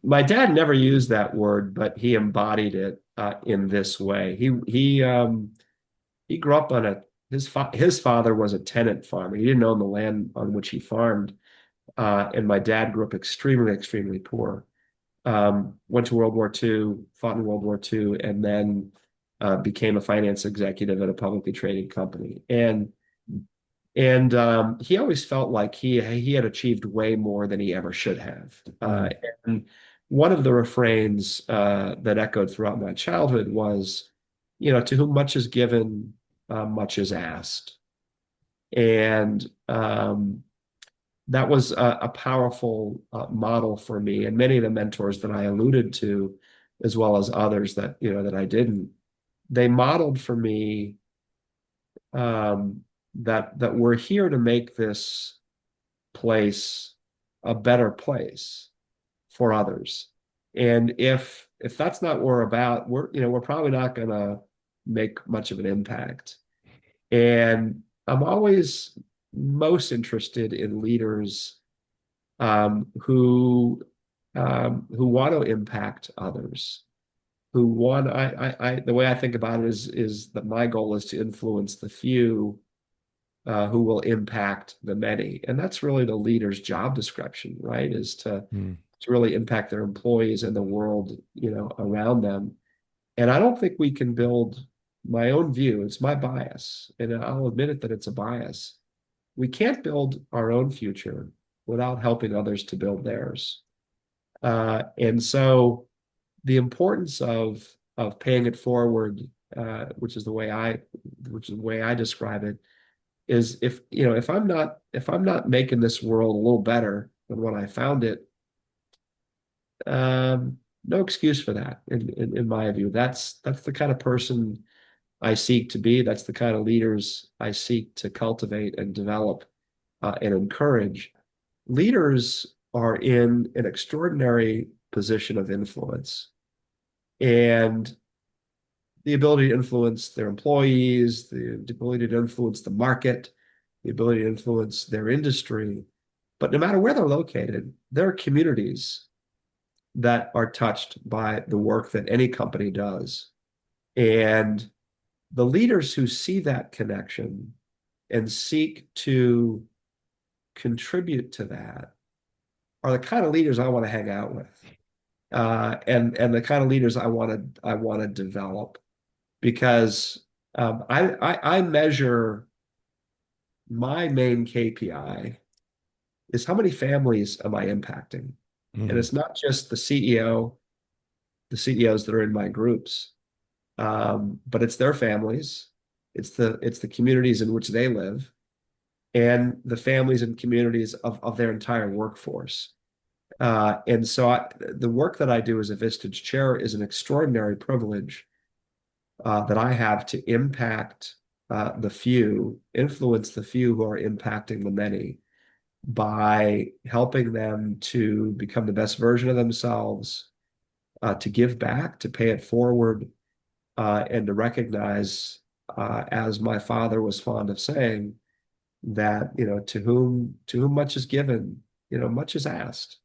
My dad never used that word, but he embodied it in this way. He grew up on his father was a tenant farmer. He didn't own the land on which he farmed, and my dad grew up extremely poor. Went to World War II, fought in World War II, and then became a finance executive at a publicly traded company. And he always felt like he had achieved way more than he ever should have. Mm. And one of the refrains that echoed throughout my childhood was, to whom much is given, much is asked. And that was a powerful model for me, and many of the mentors that I alluded to, as well as others that I didn't. They modeled for me that we're here to make this place a better place for others. And if that's not what we're about, we're probably not going to make much of an impact. And I'm always most interested in leaders who want to impact others, who want the way I think about it is that my goal is to influence the few who will impact the many. And that's really the leader's job description, right? Is Mm. to really impact their employees and the world, around them. And I don't think we can build my own view. It's my bias, and I'll admit it that it's a bias. We can't build our own future without helping others to build theirs. And so the importance of paying it forward, which is the way I describe it, is if I'm not making this world a little better than when I found it, no excuse for that. In my view, that's the kind of person I seek to be. That's the kind of leaders I seek to cultivate and develop and encourage. Leaders are in an extraordinary position of influence, and the ability to influence their employees, the ability to influence the market, the ability to influence their industry. But no matter where they're located, there are communities that are touched by the work that any company does. And the leaders who see that connection and seek to contribute to that are the kind of leaders I want to hang out with, and the kind of leaders I want to develop, because I measure my main KPI is how many families am I impacting, and Mm. it's not just the CEOs that are in my groups, but it's their families, it's the communities in which they live, and the families and communities of their entire workforce. And so the work that I do as a Vistage chair is an extraordinary privilege that I have to impact the few, influence the few who are impacting the many by helping them to become the best version of themselves, to give back, to pay it forward, and to recognize, as my father was fond of saying, that to whom much is given, much is asked.